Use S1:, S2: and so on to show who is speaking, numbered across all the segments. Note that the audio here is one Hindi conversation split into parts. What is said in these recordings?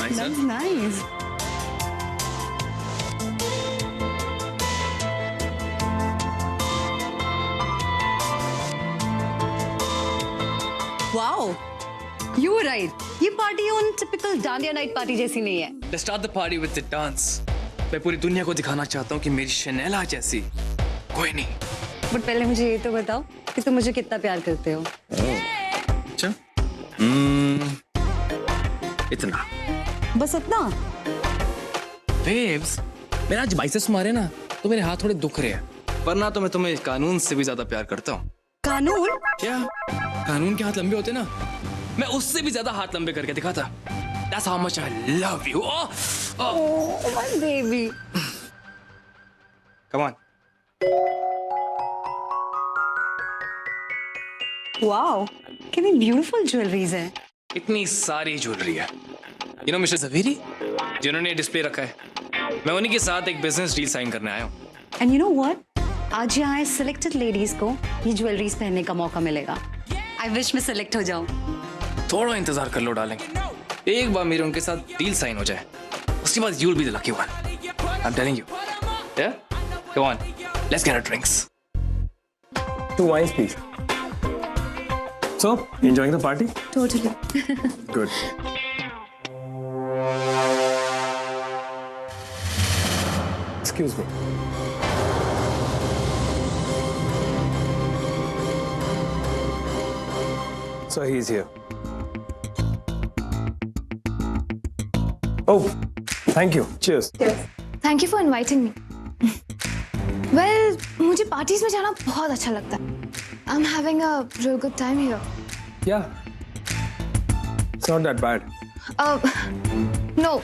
S1: nice.
S2: That's nice. Wow. You were right. ये पार्टी उन टिपिकल डांडिया नाइट पार्टी जैसी नहीं है.
S1: Let's start the party with the dance. मैं पूरी दुनिया को दिखाना चाहता हूँ कि मेरी शनेला जैसी कोई नहीं.
S2: बट पहले मुझे ये तो बताओ कि तुम मुझे कितना प्यार करते हो.
S1: अच्छा? इतना.
S2: बस इतना.
S1: Babes, मेरा आज बाइसेप्स मारे ना तो मेरे हाथ थोड़े दुख रहे हैं. वरना तो मैं तुम्हें कानून से भी ज्यादा प्यार करता हूँ.
S2: कानून?
S1: क्या? कानून के हाथ लंबे होते ना, मैं उससे भी ज्यादा हाथ लंबे करके दिखाता. That's how much I love you.
S2: Oh, my baby.
S1: Come on.
S2: Wow, कितनी beautiful jewelries हैं.
S1: इतनी सारी ज्वेलरी है. You know मिस्टर जवेरी, जिन्होंने ये डिस्प्ले रखा है, मैं उन्हीं के साथ एक बिजनेस डील साइन करने आया हूँ.
S2: And you know what? आज यहाँ सिलेक्टेड लेडीज को ये ज्वेलरीज पहनने का मौका मिलेगा. I wish मैं सिलेक्ट हो जाऊँ.
S1: थोड़ा इंतजार कर लो डार्लिंग. एक बार मेरे उनके साथ डील साइन हो जाए, उसके बाद you'll be the lucky one. I'm telling you. Yeah? Come on. Let's get our drinks.
S3: 2 wines, please. So, enjoying the party?
S2: Totally.
S3: Good. Excuse me. So he's here. Oh, thank you. Cheers.
S4: Thank you for inviting me. वेल, मुझे पार्टीज में जाना बहुत अच्छा लगता है. I am having a real good time here.
S3: Yeah. It's not that bad.
S4: No,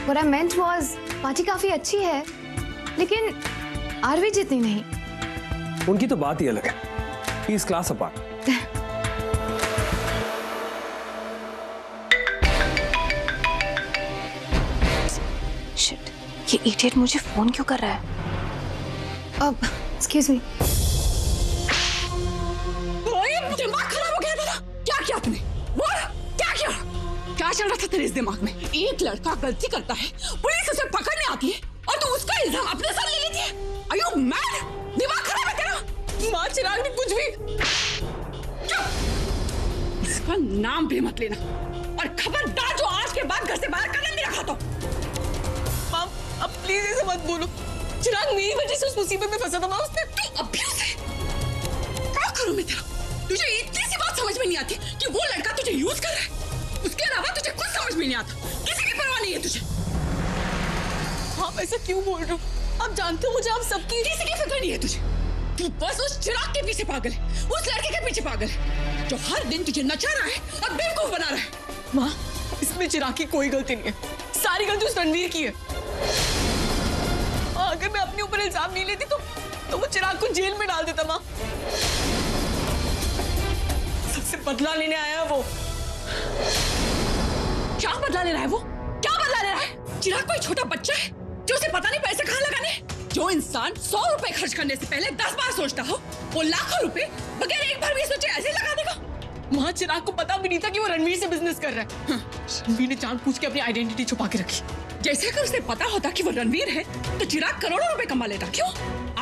S4: what I meant was party काफी अच्छी है, लेकिन आरवी जितनी नहीं.
S3: उनकी तो बात ही अलग है. He's class apart.
S4: शिट, ये इडियट मुझे फोन क्यों कर रहा है? Excuse me.
S5: दिमाग खराब हो गया तेरा. क्या किया तूने? बोल, क्या किया? क्या चल रहा था तेरे इस दिमाग में? एक लड़का गलती करता है, पुलिस उसे पकड़ने आती है और तू उसका इल्जाम अपने सर ले लेती है. Are you mad? दिमाग खराब है तेरा. माँ चिराग ने कुछ भी. चुप. इसका नाम भी मत लेना और खबरदार जो आज के बाद घर से बाहर कदम भी रखा तो. माँ, अब प्लीज ऐसे मत बोलो. चिराग मेरी वजह से उस मुसीबत में फंसा था. माँ, उसने तू अब्यूज है. क्या करूं मैं तेरा? तुझे इतनी सी बात समझ में नहीं आती कि वो लड़का तुझे यूज कर रहा है. उसके अलावा तुझे कुछ समझ में नहीं आता. किसी की परवाह नहीं है तुझे. आप ऐसा क्यों बोल रहे हो? आप जानते हो मुझे आप सबकी किसी की फिक्र नहीं है तुझे. तू बस उस चिराग के पीछे पागल है, उस लड़के के पीछे पागल है जो हर दिन तुझे नचा रहा है और बेवकूफ बना रहा है. माँ, इसमें चिराग की कोई गलती नहीं है. सारी गलती उस रणवीर की है. अगर मैं अपने ऊपर इल्जाम नहीं लेती तो वो चिराग को जेल में डाल देता. माँ, सबसे बदला लेने आया है वो. क्या बदला ले रहा है वो? क्या बदला ले रहा है? चिराग कोई छोटा बच्चा है जो उसे पता नहीं पैसे कहाँ लगाने. जो इंसान 100 रुपए खर्च करने से पहले 10 बार सोचता हो, वो लाखों रुपए बगैर एक बार भी सोचे ऐसे लगा देगा. वहाँ चिराग को पता भी नहीं था कि वो रणवीर से बिजनेस कर रहा है. रणवीर ने जानबूझ के अपनी आइडेंटिटी छुपा के रखी. जैसे अगर उसे पता होता कि वो रणवीर है तो चिराग करोड़ों रुपए कमा लेता. क्यों?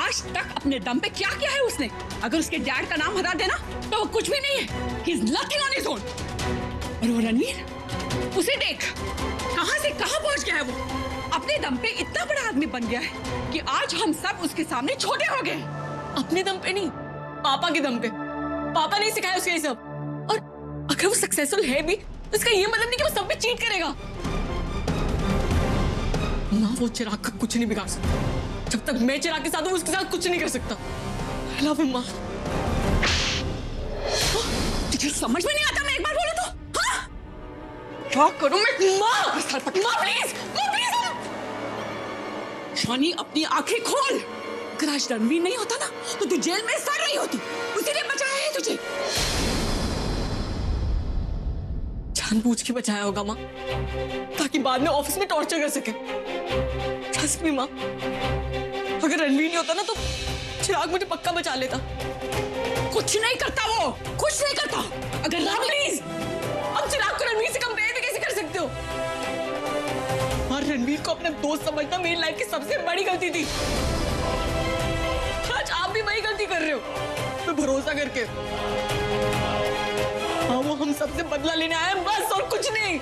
S5: आज तक अपने दम पे क्या किया है उसने? अगर उसके डैड का नाम हटा देना तो वो कुछ भी नहीं है. He is nothing on his own. और वो रणवीर, उसे देख कहां से कहां पहुंच गया है. वो अपने दम पे इतना बड़ा आदमी बन गया है कि आज हम सब उसके सामने छोटे हो गए. अपने दम पे नहीं, पापा के दम पे. पापा ने सिखाया उसे ये सब. और अगर वो सक्सेसफुल है भी तो इसका ये मतलब नहीं कि वो सब पे चीट करेगा. माँ, वो चिराग का कुछ नहीं बिगाड़ सकता. जब तक मैं चिराग के साथ हूँ उसके साथ कुछ नहीं कर सकता. I love him, माँ. तुझे समझ में नहीं आता मैं एक बार बोलूं तो? हाँ? क्या करूं मैं? माँ, माँ प्लीज, माँ प्लीज. शानी, अपनी आंखें खोल. अगर आज रणवीर नहीं होता ना तो तू जेल में सड़ रही होती. उसी ने बचाया है तुझे. जानबूझ के बचाया होगा माँ, ताकि बाद में ऑफिस में टॉर्चर कर सके. ट्रस्ट मी माँ, अगर रणवीर नहीं होता ना तो चिराग मुझे पक्का बचा लेता. कुछ नहीं करता वो, कुछ नहीं करता. अगर प्लीज, अब चिराग को रणवीर से कंपेयर भी कैसे कर सकते हो? रणवीर को अपना दोस्त समझना मेरी लाइफ की सबसे बड़ी गलती थी। आज आप भी वही गलती कर रहे हो, मैं भरोसा करके। हाँ, वो हम सबसे बदला लेने आए हैं बस, और कुछ नहीं।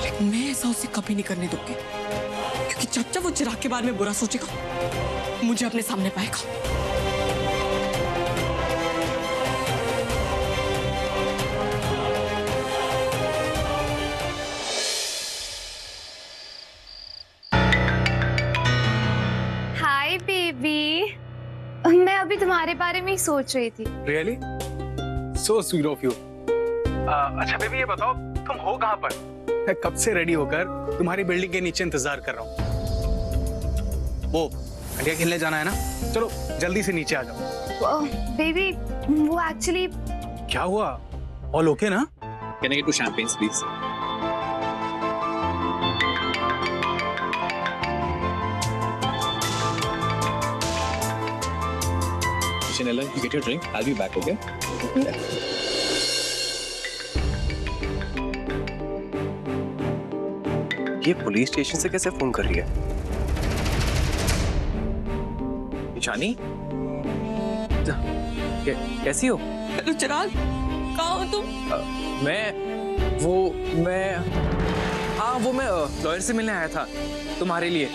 S5: लेकिन मैं ऐसा उसे कभी नहीं करने दूंगी, क्योंकि जब जब वो चिराग के बारे में बुरा सोचेगा मुझे अपने सामने पाएगा।
S4: हाय बेबी, मैं अभी तुम्हारे बारे में ही सोच रही थी।
S3: Really so sweet of you. अच्छा बेबी ये बताओ तुम हो कहाँ पर? मैं कब से रेडी होकर तुम्हारी बिल्डिंग के नीचे इंतजार कर रहा हूँ। वो इंडिया खेलने जाना है ना, चलो जल्दी से नीचे आ जाओ।
S4: बेबी वो एक्चुअली
S3: क्या हुआ? ऑल ओके ना?
S1: Can I get 2 champagnes, please? Chanela, you get your drink. I'll be back, okay?
S6: ये पुलिस स्टेशन से कैसे फोन कर रही है? ईशानी, कैसी हो?
S5: हेलो चिराग, कहाँ हो तुम?
S3: मैं लॉयर से मिलने आया था तुम्हारे लिए।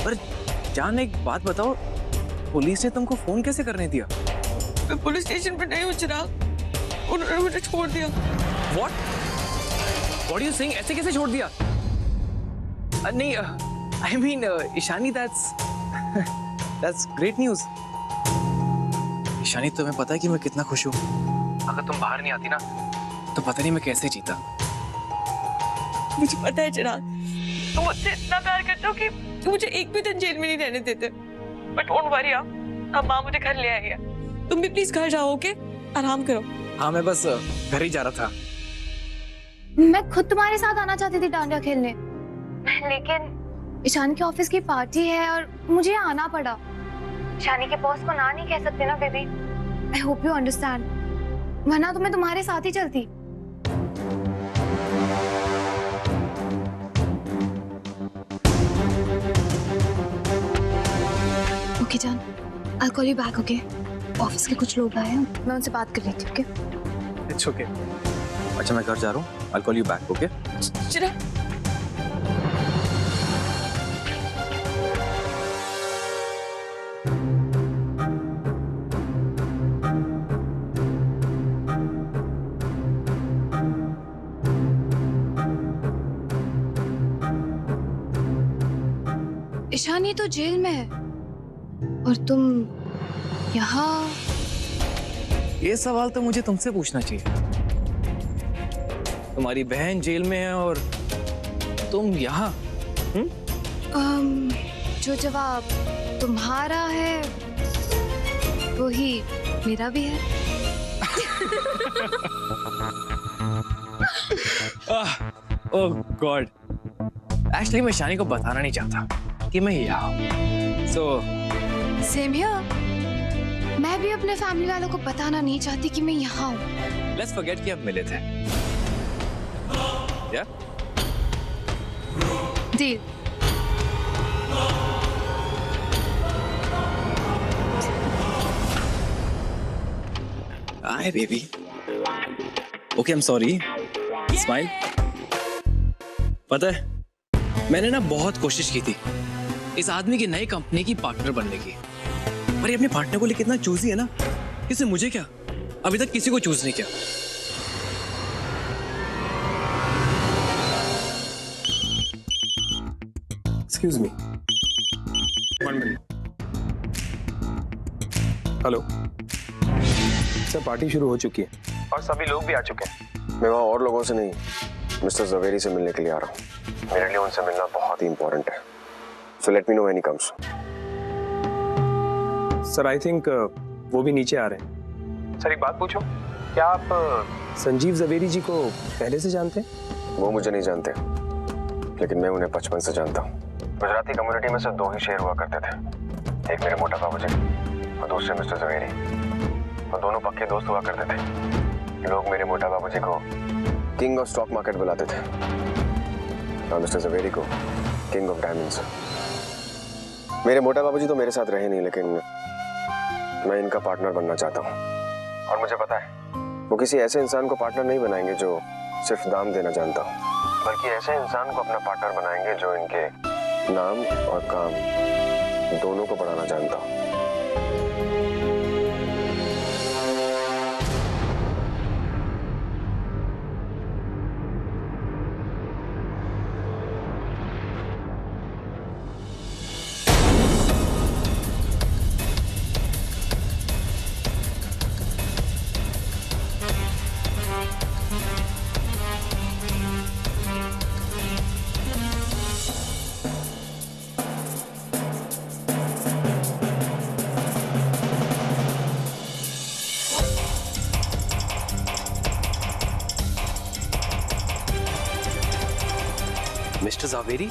S6: पर जान एक बात बताओ, पुलिस ने तुमको फोन कैसे करने दिया?
S5: मैं पुलिस स्टेशन पे नहीं हूँ चिराग, उन्होंने मुझे छोड़ दिया।
S3: What are you saying? ऐसे कैसे छोड़ दिया? नहीं, I mean, Ishani, that's great news.
S6: Ishani, तुम्हें पता है कि मैं कितना खुश हूँ।
S3: अगर तुम बाहर नहीं आती ना, तो पता नहीं मैं कैसे जीता।
S5: मुझे पता है चिराग, तुम मुझसे इतना प्यार करते हो कि मुझे एक भी दिन जेल में नहीं रहने देते। बट डोंट वरी, अब माँ मुझे घर ले आई है। तुम भी प्लीज घर जाओ, ओके? आराम करो।
S3: हाँ, मैं बस घर ही जा रहा था।
S4: मैं खुद तुम्हारे साथ आना चाहती थी डांडिया खेलने, लेकिन ईशान के ऑफिस की पार्टी है और मुझे आना पड़ा। ईशानी के बॉस को ना नहीं कह सकते ना baby. I hope you understand, वरना तो मैं तुम्हारे साथ ही चलती। ओके जान, I'll call you back, okay? Office के कुछ लोग आए हैं, मैं उनसे बात कर रही थी, ओके?
S3: It's okay.
S6: अच्छा मैं घर जा रहा हूँ, I'll call you back, okay?
S5: चिराग,
S4: ईशानी तो जेल में है और तुम यहाँ।
S3: ये सवाल तो मुझे तुमसे पूछना चाहिए। तुम्हारी बहन जेल में है और तुम यहाँ?
S4: जो जवाब तुम्हारा है वो ही मेरा भी है।
S3: ओह गॉड, एक्चुअली मैं ईशानी को बताना नहीं चाहता कि मैं यहाँ हूँ। सो
S4: सेम हियर, मैं भी अपने फैमिली वालों को बताना नहीं चाहती कि मैं यहाँ हूँ।
S3: लेट्स फॉरगेट कि अब मिले थे। या
S4: deal.
S6: Hi baby. Okay, I am sorry. Smile. पता है, मैंने ना बहुत कोशिश की थी इस आदमी की नई कंपनी की पार्टनर बनने की, पर ये अपने पार्टनर को लेकर इतना चूजी है ना, इसने मुझे क्या अभी तक किसी को चूज नहीं किया।
S3: Excuse me, 1 minute. Hello sir, party शुरू हो चुकी है और सभी लोग भी आ चुके हैं।
S7: मैं वहाँ और लोगों से नहीं, मिस्टर जवेरी से मिलने के लिए आ रहा हूँ। मेरे लिए उनसे मिलना बहुत ही इंपॉर्टेंट है। So let me know when he comes.
S3: Sir I think वो भी नीचे आ रहे हैं। सर एक बात पूछो, क्या आप संजीव जवेरी जी को पहले से जानते हैं?
S7: वो मुझे नहीं जानते, लेकिन मैं उन्हें बचपन से जानता हूँ। गुजराती कम्युनिटी में सिर्फ 2 ही शेर हुआ करते थे, एक मेरे मोटा बाबूजी और दूसरे मिस्टर जवेरी। और दोनों पक्के दोस्त हुआ करते थे। लोग मेरे मोटा बाबूजी को किंग ऑफ स्टॉक मार्केट बुलाते थे। और मिस्टर जवेरी को किंग ऑफ डायमंड्स। मेरे मोटा बाबूजी तो मेरे साथ रहे नहीं, लेकिन मैं इनका पार्टनर बनना चाहता हूँ। और मुझे पता है वो किसी ऐसे इंसान को पार्टनर नहीं बनाएंगे जो सिर्फ दाम देना जानता हो, बल्कि ऐसे इंसान को अपना पार्टनर बनाएंगे जो इनके नाम और काम दोनों को बढ़ाना जानता हो।
S6: Mister Zaveri,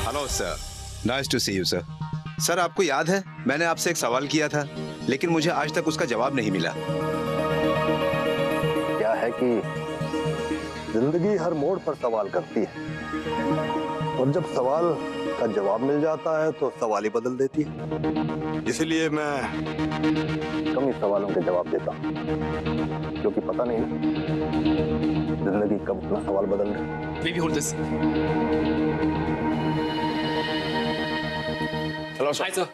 S8: hello sir, nice to see you sir. Sir आपको याद है मैंने आपसे एक सवाल किया था, लेकिन मुझे आज तक उसका जवाब नहीं मिला।
S9: क्या है कि जिंदगी हर मोड़ पर सवाल करती है, और जब सवाल का जवाब मिल जाता है तो सवाल ही बदल देती है। इसलिए मैं कम ही सवालों के जवाब देता हूँ, क्योंकि पता नहीं जिंदगी कब अपना सवाल बदल दे।
S1: Baby, hold this.
S7: Hello sir.
S1: Hi, sir.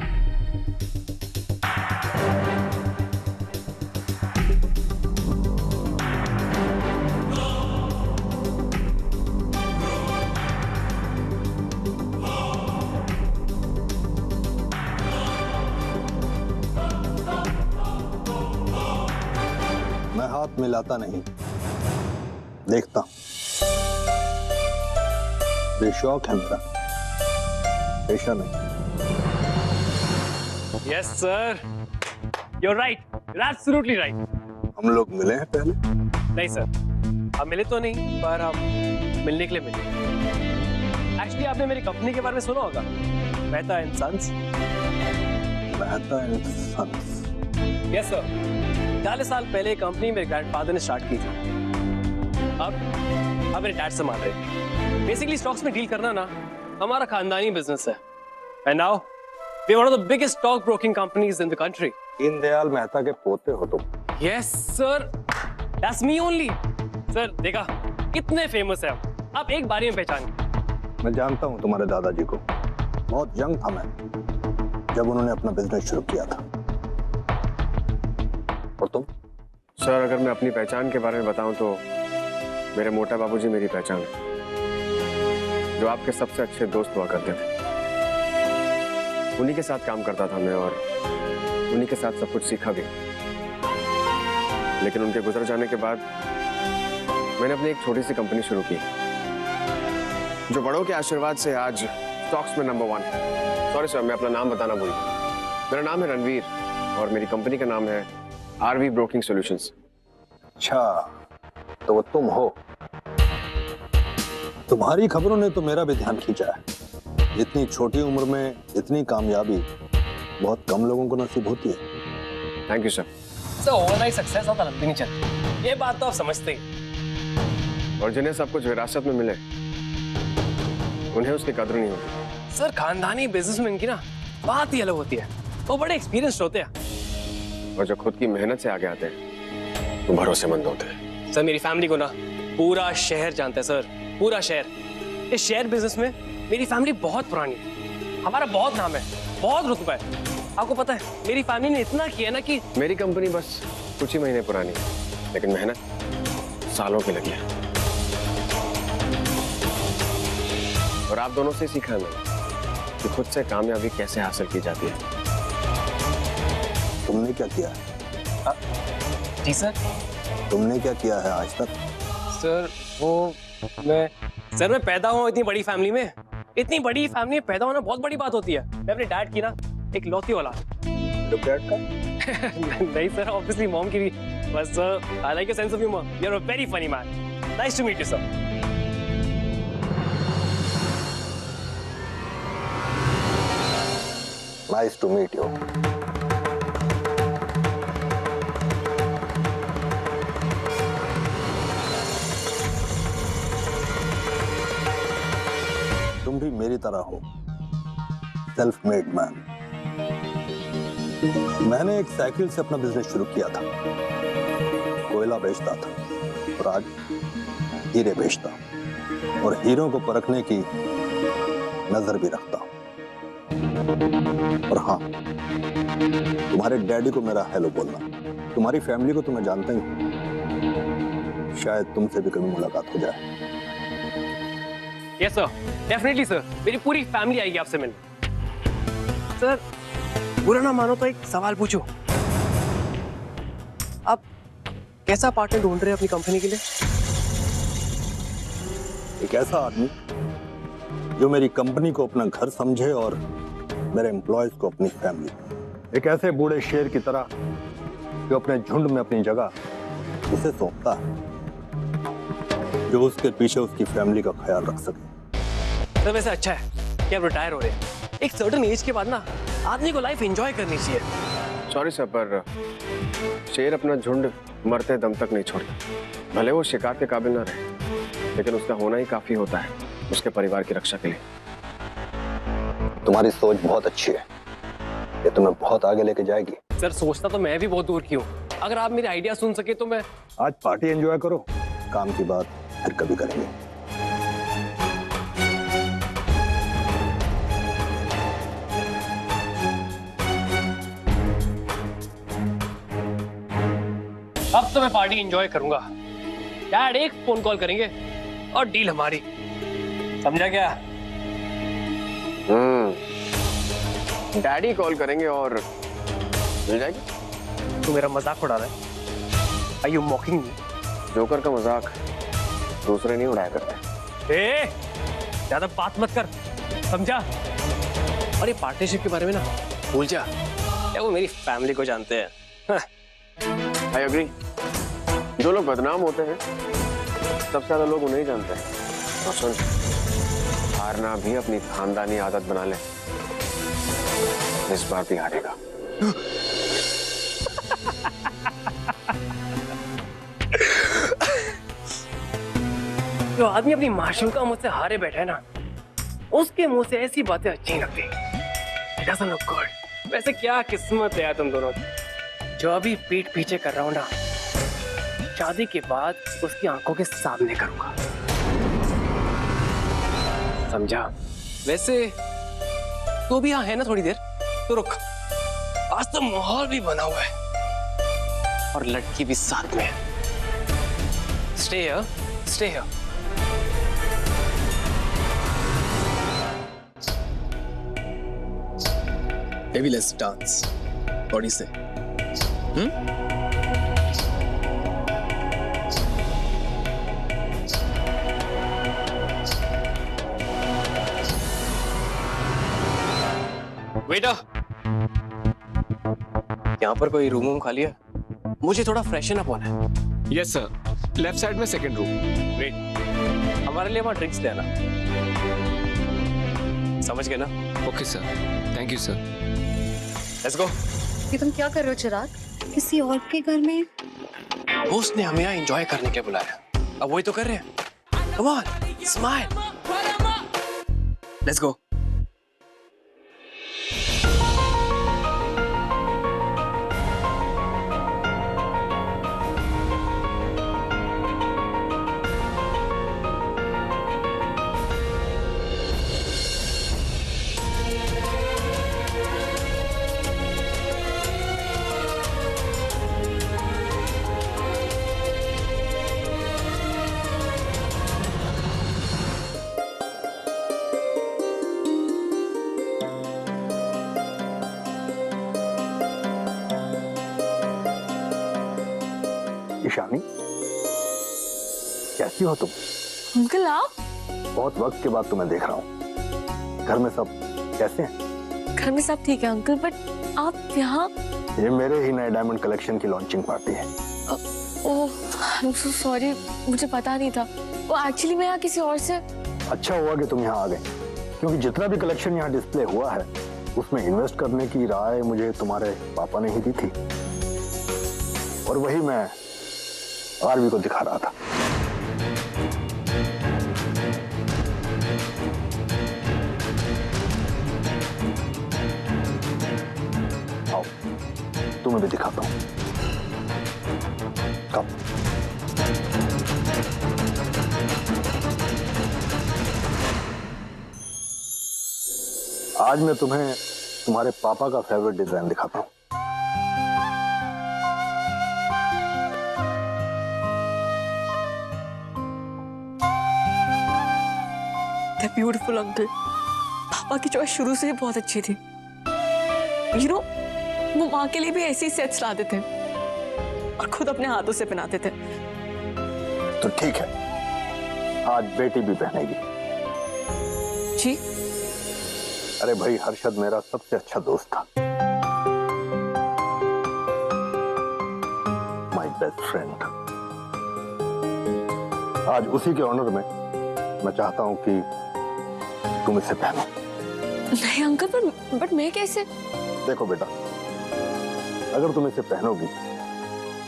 S9: मैं हाथ मिलाता नहीं, देखता हूं। ये शौक है मेरा, पेशा नहीं।
S6: Yes sir, you're right, you're absolutely right.
S9: हम लोग मिले हैं पहले?
S6: नहीं सर, हम मिले तो नहीं, पर हम मिलने के लिए मिले। एक्चुअली आपने मेरी कंपनी के बारे में सुना होगा, Mehta and sons.
S9: Mehta and sons.
S6: Yes sir, 40 साल पहले ये कंपनी मेरे ग्रैंडफादर ने स्टार्ट की थी। अब मेरे डैड संभाल रहे हैं। बेसिकली स्टॉक्स में डील करना ना हमारा खानदानी बिजनेस है। And now we are one of the biggest stock broking companies in the country.
S9: Deendayal Mehta के पोते हो तुम?
S6: Yes sir, that's me only. Sir देखा कितने फेमस है आप एक बारी में पहचान।
S9: मैं जानता हूँ तुम्हारे दादाजी को, बहुत यंग था मैं जब उन्होंने अपना बिजनेस शुरू किया था। और तुम?
S7: सर अगर मैं अपनी पहचान के बारे में बताऊं तो मेरे मोटा बाबूजी मेरी पहचान है, जो आपके सबसे अच्छे दोस्त हुआ करते थे। उन्हीं के साथ काम करता था मैं, और उन्हीं के साथ सब कुछ सीखा भी। लेकिन उनके गुजर जाने के बाद मैंने अपनी एक छोटी सी कंपनी शुरू की, जो बड़ों के आशीर्वाद से आज स्टॉक्स में नंबर 1 है। सॉरी सर, मैं अपना नाम बताना भूल गया। मेरा नाम है रणवीर और मेरी कंपनी का नाम है आरवी ब्रोकिंग सॉल्यूशंस।
S9: अच्छा, तो वो तुम हो। तुम्हारी खबरों ने तो मेरा भी ध्यान खींचा है। इतनी छोटी उम्र में इतनी कामयाबी बहुत कम लोगों को नसीब होती है।
S7: Thank you sir.
S6: Sir overnight success होता लंबी नहीं चलती, ये बात तो आप समझते ही।
S7: और जिन्हें सब कुछ विरासत में मिले उन्हें उसकी कदर नहीं होती।
S6: सर खानदानी बिजनेस में इनकी ना बात ही अलग होती है, वो बड़े एक्सपीरियंस्ड होते हैं।
S7: और जो खुद की मेहनत से आगे आते हैं वो भरोसेमंद होते हैं।
S6: सर मेरी फैमिली को ना पूरा शहर जानता है सर, पूरा शहर। इस शेयर बिजनेस में मेरी फैमिली बहुत पुरानी है, हमारा बहुत नाम है, बहुत रुतबा है। आपको पता है मेरी फैमिली ने इतना किया ना कि
S7: मेरी कंपनी बस कुछ ही महीने पुरानी है, लेकिन मेहनत सालों की लगी है। और आप दोनों से सीखा है मैंने कि खुद से कामयाबी कैसे हासिल की जाती है।
S9: तुमने क्या किया है?
S6: जी सर।
S9: तुमने क्या किया है आज तक?
S6: सर मैं पैदा हुआ इतनी बड़ी फैमिली में। इतनी बड़ी फैमिली में पैदा होना बहुत बड़ी बात होती है। मैं अपने डैड की ना एक लौती औलाद।
S9: डैड का?
S6: नहीं सर, ऑब्वियसली मॉम की भी। बस sir I like your sense of humour, you are a very funny man. Nice to meet you sir.
S9: Nice to meet you. मेरी तरह हो, सेल्फ मेड मैन। मैंने एक साइकिल से अपना बिजनेस शुरू किया था, कोयला बेचता था और आज हीरे बेचता हूं और हीरों को परखने की नजर भी रखता हूं। और हाँ, तुम्हारे डैडी को मेरा हेलो बोलना। तुम्हारी फैमिली को तो मैं जानता ही हूं, शायद तुमसे भी कभी मुलाकात हो जाए।
S10: यस सर, डेफिनेटली सर, मेरी पूरी फैमिली आएगी आपसे मिलने। सर बुरा ना मानो तो एक सवाल पूछूं, आप कैसा पार्टनर ढूंढ रहे हैं अपनी कंपनी के लिए?
S9: एक ऐसा आदमी जो मेरी कंपनी को अपना घर समझे और मेरे एम्प्लॉयज को अपनी फैमिली। एक ऐसे बूढ़े शेर की तरह जो अपने झुंड में अपनी जगह उसे सौंपता है, जो उसके पीछे उसकी फैमिली का ख्याल रख सके।
S10: सर वैसे अच्छा है कि आप रिटायर हो रहे हैं। एक सर्टेन एज के बाद ना आदमी को लाइफ एंजॉय करनी चाहिए।
S7: सॉरी सर, पर शेर अपना झुंड मरते दम तक नहीं छोड़ता। भले वो शिकार के काबिल ना रहे, लेकिन उसका होना ही काफी होता है उसके परिवार की रक्षा के लिए।
S9: तुम्हारी सोच बहुत अच्छी है, ये तुम्हें बहुत आगे लेके जाएगी।
S10: सर सोचता तो मैं भी बहुत दूर की हूँ, अगर आप मेरे आइडिया सुन सके तो मैं।
S9: आज पार्टी एंजॉय करो, काम की बात फिर कभी करेंगे।
S10: अब तो मैं पार्टी एंजॉय करूंगा। डैड एक फोन कॉल करेंगे और डील हमारी, समझा क्या?
S7: डैडी कॉल करेंगे और मिल जाएगी।
S10: तू मेरा मजाक उड़ा रहा है? Are you mocking me?
S7: Joker का मजाक दूसरे नहीं उड़ाया करते।
S10: ज्यादा बात मत कर, समझा? और ये पार्टनरशिप के बारे में ना भूल जा, क्या वो मेरी फैमिली को जानते हैं।
S7: आई एग्री, जो लोग बदनाम होते हैं सबसे ज्यादा लोग उन्हें ही जानते हैं। और सुन, हारना भी अपनी खानदानी आदत बना ले, इस बार भी हारेगा।
S10: जो आदमी अपनी माशूका मुझसे हारे बैठा है ना, उसके मुंह से ऐसी बातें अच्छी नहीं लगती। It doesn't look good। वैसे क्या किस्मत है यार तुम दोनों की। जो अभी पीठ पीछे कर रहा हूं ना, शादी के बाद उसकी आंखों के सामने करूंगा, समझा? वैसे तो भी यहाँ है ना थोड़ी देर, तो रुक। आज तो माहौल भी बना हुआ है और लड़की भी साथ में है। Stay here, stay here।
S6: Maybe let's dance. What do you say?
S10: बेटा, यहाँ पर कोई रूम खाली है? मुझे थोड़ा फ्रेशन अप होना है।
S1: यस सर, लेफ्ट साइड में सेकंड रूम।
S10: वेट, हमारे लिए वहाँ ड्रिंक्स ले आना, समझ गए ना?
S1: Okay sir, thank you sir.
S10: Let's go.
S2: ये तुम क्या कर रहे हो चिराग? किसी और के घर में?
S10: दोस्त ने हमें यहाँ एंजॉय करने के लिए बुलाया, अब वही तो कर रहे हैं। Come on, smile. Let's go.
S9: Ishani, कैसी हो तुम?
S4: अंकल आप?
S9: बहुत वक्त के बाद तुम्हें देख रहा हूँ। घर में सब कैसे हैं?
S4: घर में सब ठीक है अंकल, बट आप यहाँ?
S9: ये मेरे ही नए डायमंड कलेक्शन की लॉन्चिंग पार्टी है।
S4: ओह, आई एम सो सॉरी, मुझे पता नहीं था। वो एक्चुअली मैं यहाँ किसी और से।
S9: अच्छा हुआ कि तुम यहाँ आ गए, क्योंकि जितना भी कलेक्शन यहाँ डिस्प्ले हुआ है उसमें इन्वेस्ट करने की राय मुझे तुम्हारे पापा ने ही दी थी, और वही मैं आरवी को दिखा रहा था। तुम्हें भी दिखाता हूं। कब? आज मैं तुम्हें तुम्हारे पापा का फेवरेट डिजाइन दिखाता हूं।
S5: ब्यूटीफुल अंकल, पापा की चॉइस शुरू से ही बहुत अच्छी थी। यू नो, वो माँ के लिए भी ऐसी सेट्स लाते थे और खुद अपने हाथों से बनाते थे।
S9: तो ठीक है, आज बेटी भी पहनेगी।
S5: जी?
S9: अरे भाई, हर्षद मेरा सबसे अच्छा दोस्त था, माय बेस्ट फ्रेंड। आज उसी के ऑनर में मैं चाहता हूं कि तुम इसे पहनो।
S5: नहीं अंकल, बट मैं कैसे?
S9: देखो बेटा, अगर तुम इसे पहनोगी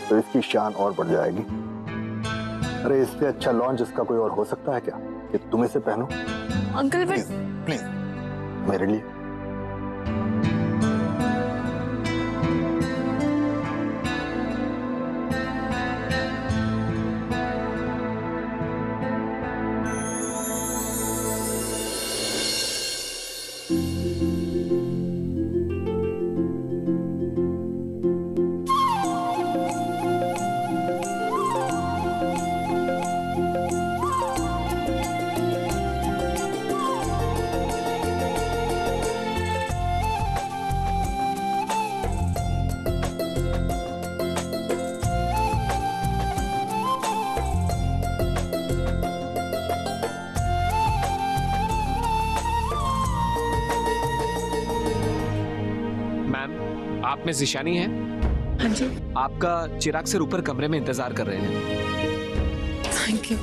S9: तो इसकी शान और बढ़ जाएगी। अरे इससे अच्छा लॉन्च इसका कोई और हो सकता है क्या कि तुम इसे पहनो?
S5: अंकल
S9: प्लीज प्लीज, मेरे लिए।
S11: आप में ज़िशानी है?
S5: हाँ जी।
S11: आपका चिराग सर ऊपर कमरे में इंतजार कर रहे हैं।
S5: Thank you.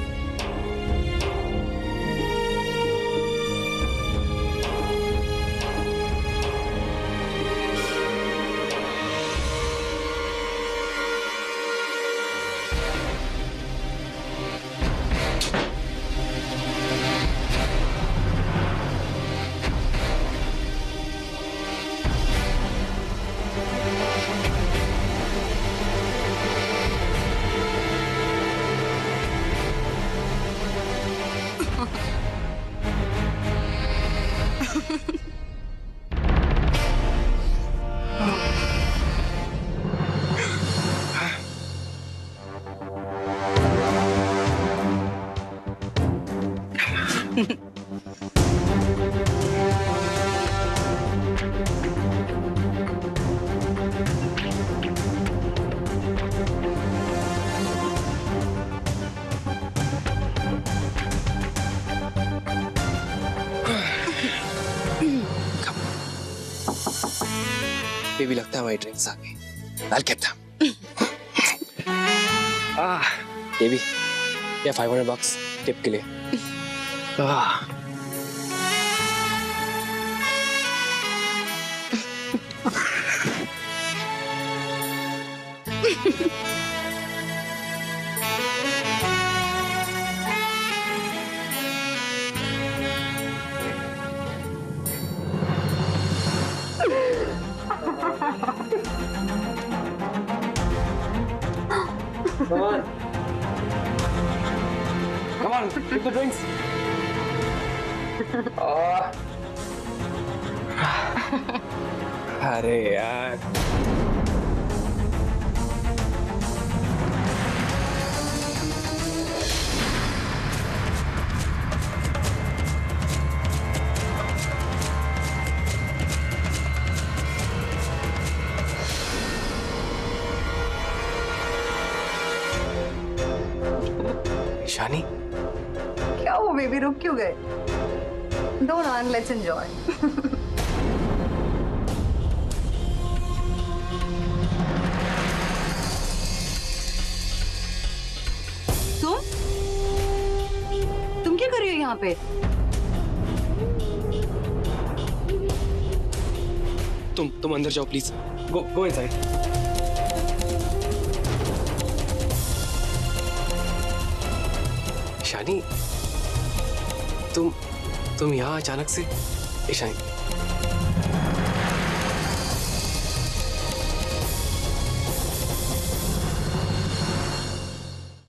S6: बेबी लगता है हमारी ड्रिंक्स आ गई। I'll get them. बेबी, या $500 टिप के लिए। Come on. Come on, take the drinks. अरे यार। शानी,
S2: क्या वो बेबी, रुक क्यों गए? Don't run, let's enjoy. तुम क्या कर रही हो यहाँ पे?
S6: तुम अंदर जाओ प्लीज। Go inside. शानी, तुम यहाँ अचानक से? शानी